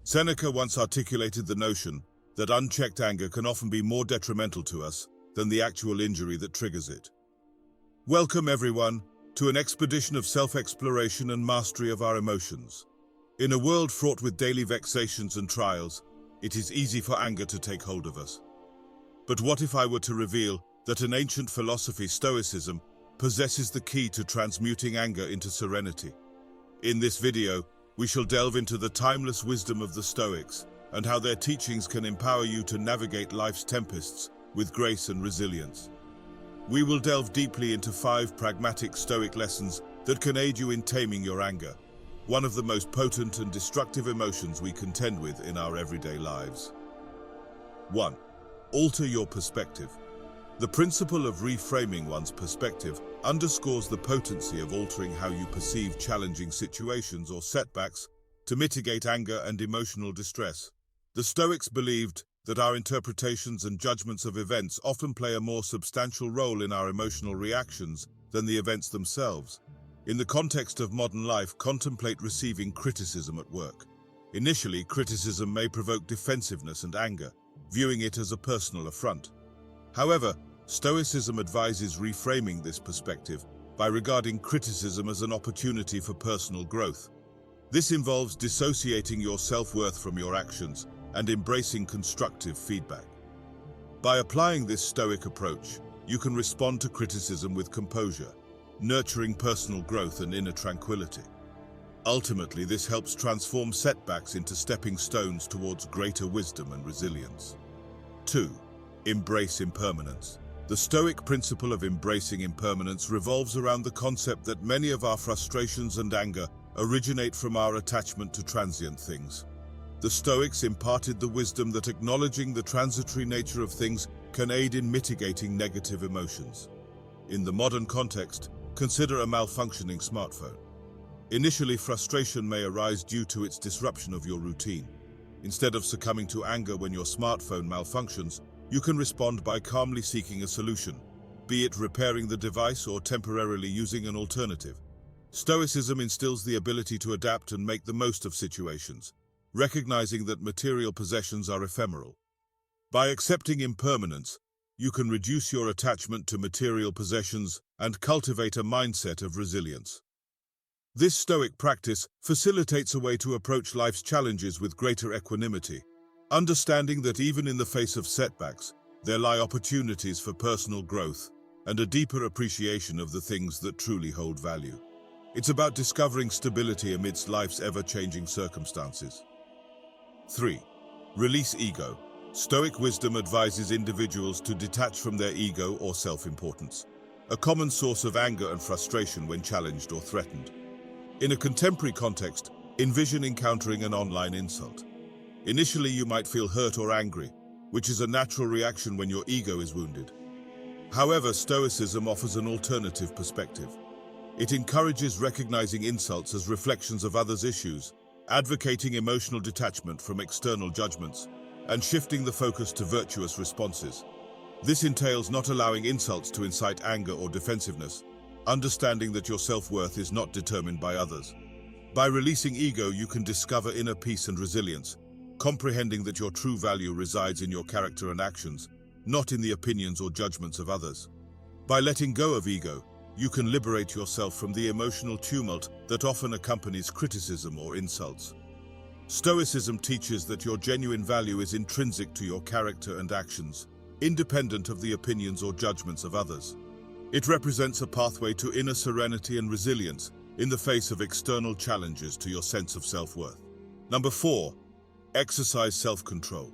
Seneca once articulated the notion that unchecked anger can often be more detrimental to us than the actual injury that triggers it. Welcome, everyone, to an expedition of self-exploration and mastery of our emotions. In a world fraught with daily vexations and trials, it is easy for anger to take hold of us. But what if I were to reveal that an ancient philosophy, Stoicism, possesses the key to transmuting anger into serenity? In this video, we shall delve into the timeless wisdom of the Stoics and how their teachings can empower you to navigate life's tempests with grace and resilience. We will delve deeply into 5 pragmatic Stoic lessons that can aid you in taming your anger, one of the most potent and destructive emotions we contend with in our everyday lives. 1. Alter your perspective. The principle of reframing one's perspective underscores the potency of altering how you perceive challenging situations or setbacks to mitigate anger and emotional distress. The Stoics believed that our interpretations and judgments of events often play a more substantial role in our emotional reactions than the events themselves. In the context of modern life, contemplate receiving criticism at work. Initially, criticism may provoke defensiveness and anger, viewing it as a personal affront. However, Stoicism advises reframing this perspective by regarding criticism as an opportunity for personal growth. This involves dissociating your self-worth from your actions and embracing constructive feedback. By applying this Stoic approach, you can respond to criticism with composure, nurturing personal growth and inner tranquility. Ultimately, this helps transform setbacks into stepping stones towards greater wisdom and resilience. 2. Embrace impermanence. The Stoic principle of embracing impermanence revolves around the concept that many of our frustrations and anger originate from our attachment to transient things. The Stoics imparted the wisdom that acknowledging the transitory nature of things can aid in mitigating negative emotions. In the modern context, consider a malfunctioning smartphone. Initially, frustration may arise due to its disruption of your routine. Instead of succumbing to anger when your smartphone malfunctions, you can respond by calmly seeking a solution, be it repairing the device or temporarily using an alternative. Stoicism instills the ability to adapt and make the most of situations, recognizing that material possessions are ephemeral. By accepting impermanence, you can reduce your attachment to material possessions and cultivate a mindset of resilience. This Stoic practice facilitates a way to approach life's challenges with greater equanimity, understanding that even in the face of setbacks, there lie opportunities for personal growth and a deeper appreciation of the things that truly hold value. It's about discovering stability amidst life's ever-changing circumstances. 3. Release ego. Stoic wisdom advises individuals to detach from their ego or self-importance, a common source of anger and frustration when challenged or threatened. In a contemporary context, envision encountering an online insult. Initially, you might feel hurt or angry, which is a natural reaction when your ego is wounded. However, Stoicism offers an alternative perspective. It encourages recognizing insults as reflections of others' issues, advocating emotional detachment from external judgments, and shifting the focus to virtuous responses. This entails not allowing insults to incite anger or defensiveness, understanding that your self-worth is not determined by others. By releasing ego, you can discover inner peace and resilience, comprehending that your true value resides in your character and actions, not in the opinions or judgments of others. By letting go of ego, you can liberate yourself from the emotional tumult that often accompanies criticism or insults. Stoicism teaches that your genuine value is intrinsic to your character and actions, independent of the opinions or judgments of others. It represents a pathway to inner serenity and resilience in the face of external challenges to your sense of self-worth. 4. Exercise self-control.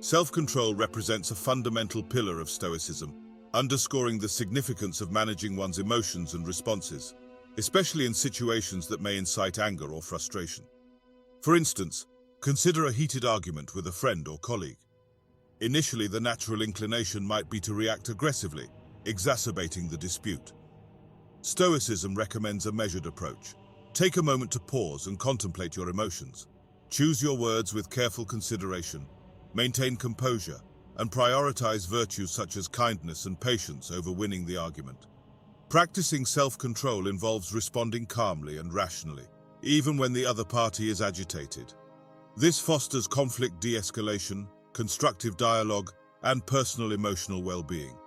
Self-control represents a fundamental pillar of Stoicism, underscoring the significance of managing one's emotions and responses, especially in situations that may incite anger or frustration. For instance, consider a heated argument with a friend or colleague. Initially, the natural inclination might be to react aggressively, exacerbating the dispute. Stoicism recommends a measured approach. Take a moment to pause and contemplate your emotions. Choose your words with careful consideration, maintain composure, and prioritize virtues such as kindness and patience over winning the argument. Practicing self-control involves responding calmly and rationally, even when the other party is agitated. This fosters conflict de-escalation, constructive dialogue, and personal emotional well-being.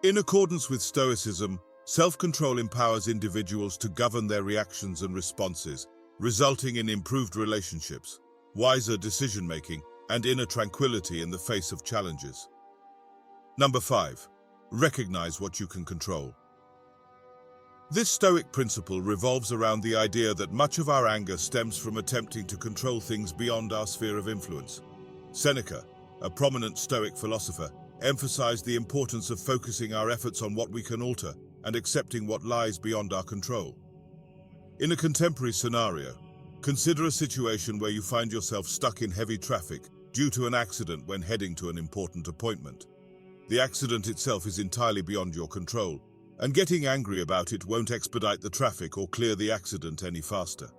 In accordance with Stoicism, self-control empowers individuals to govern their reactions and responses, resulting in improved relationships, wiser decision-making, and inner tranquility in the face of challenges. Number 5. Recognize what you can control. This Stoic principle revolves around the idea that much of our anger stems from attempting to control things beyond our sphere of influence. Seneca, a prominent Stoic philosopher, emphasized the importance of focusing our efforts on what we can alter and accepting what lies beyond our control. In a contemporary scenario, consider a situation where you find yourself stuck in heavy traffic due to an accident when heading to an important appointment. The accident itself is entirely beyond your control, and getting angry about it won't expedite the traffic or clear the accident any faster.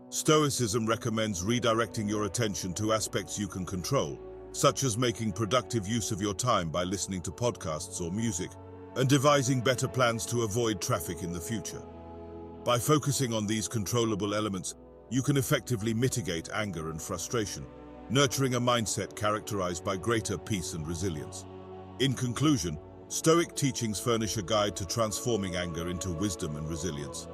Stoicism recommends redirecting your attention to aspects you can control, such as making productive use of your time by listening to podcasts or music, and devising better plans to avoid traffic in the future. By focusing on these controllable elements, you can effectively mitigate anger and frustration, nurturing a mindset characterized by greater peace and resilience. In conclusion, Stoic teachings furnish a guide to transforming anger into wisdom and resilience.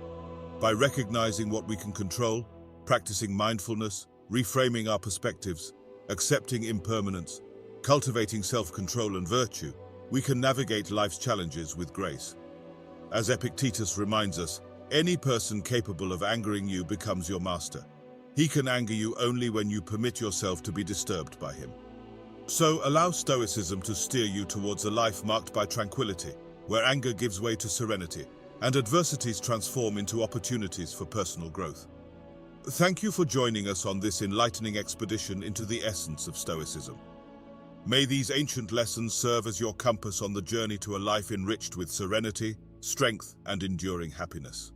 By recognizing what we can control, practicing mindfulness, reframing our perspectives, accepting impermanence, cultivating self-control and virtue, we can navigate life's challenges with grace. As Epictetus reminds us, any person capable of angering you becomes your master. He can anger you only when you permit yourself to be disturbed by him. So allow Stoicism to steer you towards a life marked by tranquility, where anger gives way to serenity, and adversities transform into opportunities for personal growth. Thank you for joining us on this enlightening expedition into the essence of Stoicism. May these ancient lessons serve as your compass on the journey to a life enriched with serenity, strength, and enduring happiness.